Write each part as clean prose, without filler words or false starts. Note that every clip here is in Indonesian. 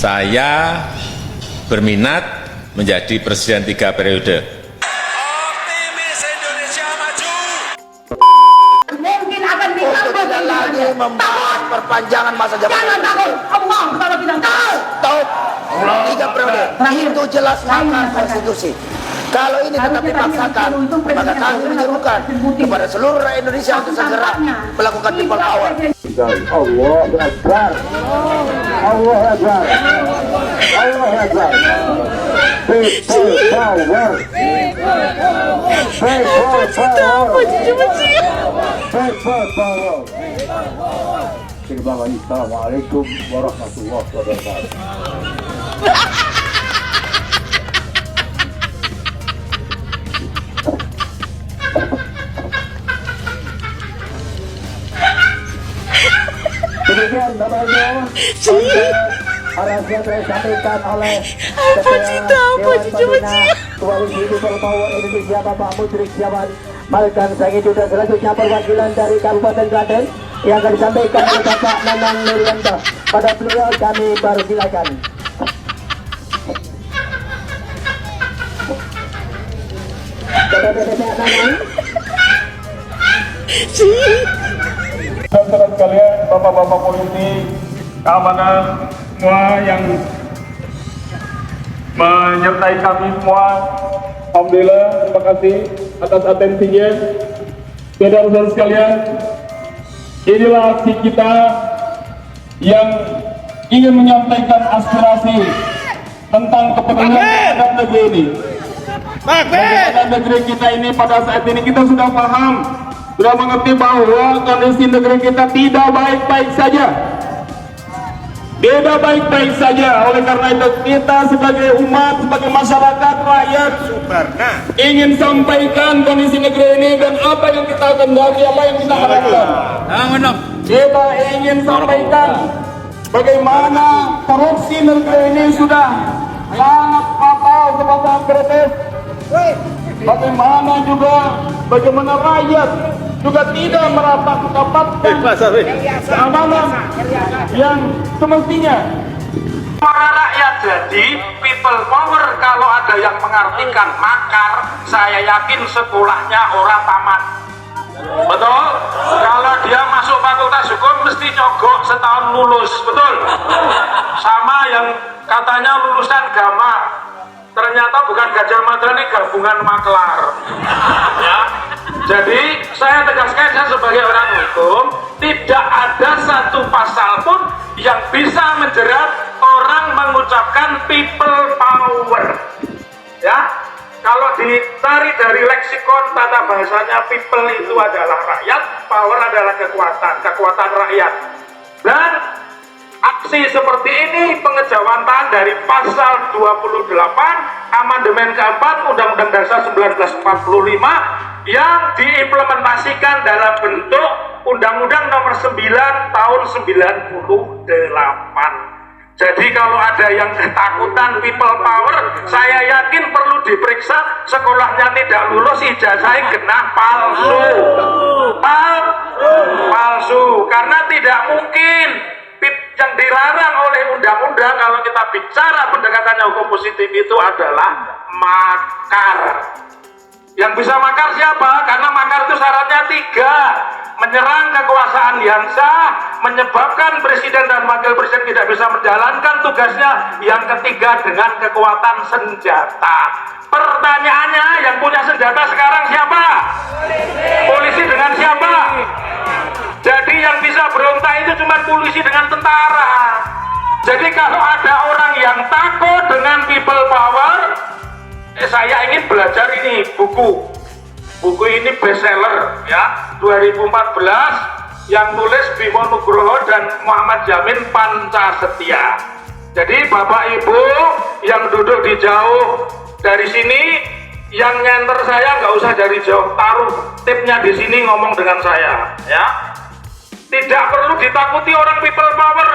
saya berminat menjadi presiden 3 periode. Optimis Indonesia maju. Mungkin akan dicabut Tidak lagi membahas perpanjangan masa jabatan. Jangan takut, Allah kalau bilang tahu. Tahu 3 periode. Itu jelas makar konstitusi. Kalau ini tetap dipaksakan, maka kami menyerukan kepada seluruh rakyat Indonesia untuk segera melakukan people power. Allah Akbar. Allah Akbar. Allah Akbar. People power. People power. People power. Assalamualaikum warahmatullahi wabarakatuh. Demikian namanya arah yang disampaikan oleh Ketua Koalisi People Power Indonesia Bapak Mudrik Jawan Malkan Sangi. Juga selanjutnya perwakilan dari Kabupaten Klaten yang akan disampaikan oleh Bapak Nanang Nuryanto. Pada beliau kami baru silakan. Saudara sekalian, bapak-bapak polisi, keamanan semua yang menyertai kami semua, alhamdulillah, terima kasih atas atensinya. Saudara-saudara sekalian, inilah aksi kita yang ingin menyampaikan aspirasi tentang kepentingan terhadap negeri ini. Bagaimana negeri kita ini pada saat ini kita sudah paham, sudah mengerti bahwa kondisi negeri kita tidak baik-baik saja. Tidak baik-baik saja. Oleh karena itu kita sebagai umat, sebagai masyarakat, rakyat ingin sampaikan kondisi negeri ini dan apa yang kita kendaki, apa yang kita harapkan. Kita ingin sampaikan bagaimana korupsi negeri ini sudah sangat fatal kepada kritis. Bagaimana rakyat juga tidak mendapatkan keamanan yang semestinya. Para rakyat jadi people power. Kalau ada yang mengartikan makar, saya yakin sekolahnya orang tamat. Betul? Kalau dia masuk fakultas hukum mesti nyogok setahun lulus. Betul? Sama yang katanya lulusan Gama, ternyata bukan Gajah Mada, ini gabungan maklar. Ya. Jadi saya tegaskan, saya sebagai orang hukum, tidak ada satu pasal pun yang bisa menjerat orang mengucapkan people power. Ya, kalau ditarik dari leksikon tata bahasanya, people itu adalah rakyat, power adalah kekuatan rakyat. Dan aksi seperti ini pengejawantahan dari pasal 28 amandemen keempat Undang-Undang Dasar 1945 yang diimplementasikan dalam bentuk Undang-Undang Nomor 9 tahun 98. Jadi kalau ada yang ketakutan people power, saya yakin perlu diperiksa, sekolahnya tidak lulus, ijazahnya genah palsu. Palsu, karena tidak mungkin yang dilarang oleh undang-undang kalau kita bicara pendekatannya hukum positif itu adalah makar. Yang bisa makar siapa? Karena makar itu syaratnya 3: menyerang kekuasaan yang sah, menyebabkan presiden dan wakil presiden tidak bisa menjalankan tugasnya, yang ketiga dengan kekuatan senjata. Pertanyaannya, yang punya senjata sekarang siapa? Polisi dengan siapa? Jadi yang bisa berontak itu cuma polisi dengan tentara. Jadi kalau ada orang yang takut dengan people power, saya ingin belajar ini buku ini bestseller ya, 2014, yang tulis Bimo Nugroho dan Muhammad Jamin Pancasetia. Jadi Bapak Ibu yang duduk di jauh dari sini, yang nyenter saya nggak usah dari jauh, taruh tipnya di sini, ngomong dengan saya ya. Tidak perlu ditakuti orang people power.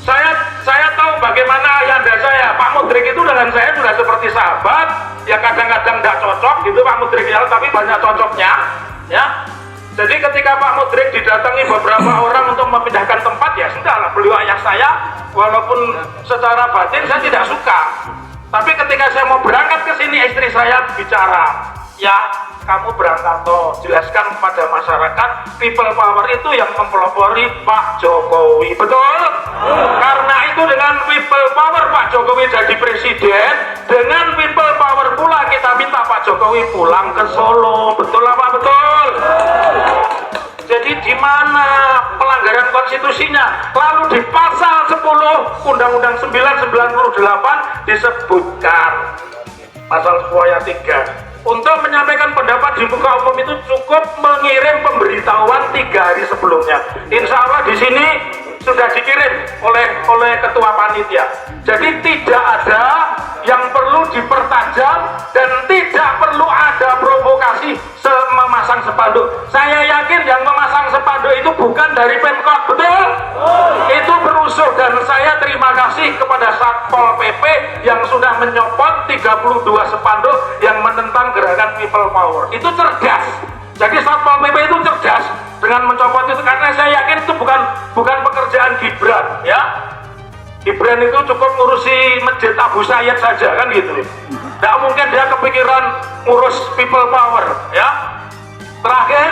Saya tahu bagaimana ayahanda saya, Pak Mudrik itu dengan saya sudah seperti sahabat. Ya kadang-kadang tidak cocok gitu Pak Mudrik ya, tapi banyak cocoknya ya. Jadi ketika Pak Mudrik didatangi beberapa orang untuk memindahkan tempat, ya sudahlah, beliau ayah saya, walaupun secara batin saya tidak suka. Tapi ketika saya mau berangkat ke sini, istri saya bicara, ya kamu berangkat toh, jelaskan kepada masyarakat, people power itu yang mempelopori Pak Jokowi, betul? Karena itu dengan people power Pak Jokowi jadi presiden, dengan people power pula kita minta Pak Jokowi pulang ke Solo, betul apa betul? Jadi di mana pelanggaran konstitusinya? Lalu di pasal 10 Undang-Undang 998 disebutkan pasal 10 ayat 3, untuk menyampaikan pendapat di muka umum itu cukup mengirim pemberitahuan 3 hari sebelumnya. Insya Allah di sini sudah dikirim oleh ketua panitia. Jadi tidak ada yang perlu dipertajam dan tidak perlu ada provokasi memasang spanduk. Saya yakin yang memasang spanduk itu bukan dari Pemkot, betul? Itu berusuh, dan saya terima kasih kepada Satpol PP yang sudah menyopot 32 spanduk yang menentang gerakan people power. Itu cerdas. Jadi Satpol PP itu cerdas dengan mencopot itu, karena saya yakin itu bukan pekerjaan Gibran, ya. Gibran itu cukup ngurusi Masjid Abu Sayyid saja, kan gitu. Tidak mungkin dia kepikiran ngurus people power, ya. Terakhir,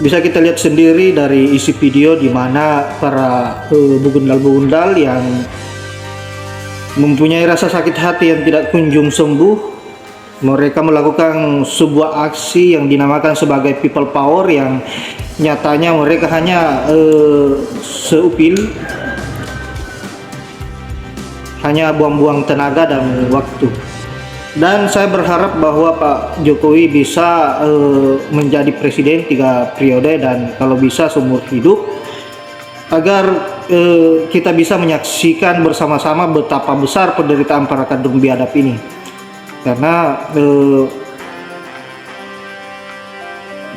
bisa kita lihat sendiri dari isi video di mana para begundal-begundal yang mempunyai rasa sakit hati yang tidak kunjung sembuh, mereka melakukan sebuah aksi yang dinamakan sebagai people power, yang nyatanya mereka hanya seupil, hanya buang-buang tenaga dan waktu. Dan saya berharap bahwa Pak Jokowi bisa menjadi presiden 3 periode dan kalau bisa seumur hidup, agar kita bisa menyaksikan bersama-sama betapa besar penderitaan para kadrun biadab ini. Karena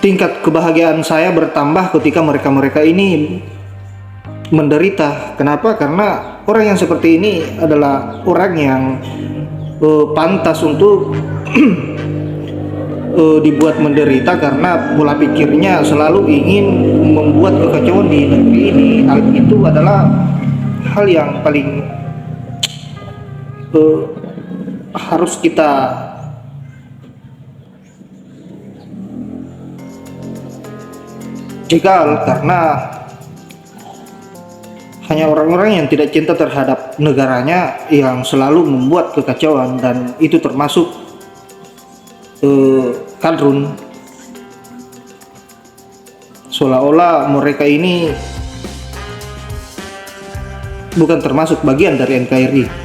tingkat kebahagiaan saya bertambah ketika mereka-mereka ini menderita. Kenapa? Karena orang yang seperti ini adalah orang yang pantas untuk dibuat menderita, karena pola pikirnya selalu ingin membuat kekacauan di negeri ini. Hal itu adalah hal yang paling harus kita jegal, karena hanya orang-orang yang tidak cinta terhadap negaranya yang selalu membuat kekacauan, dan itu termasuk kadrun. Seolah-olah mereka ini bukan termasuk bagian dari NKRI.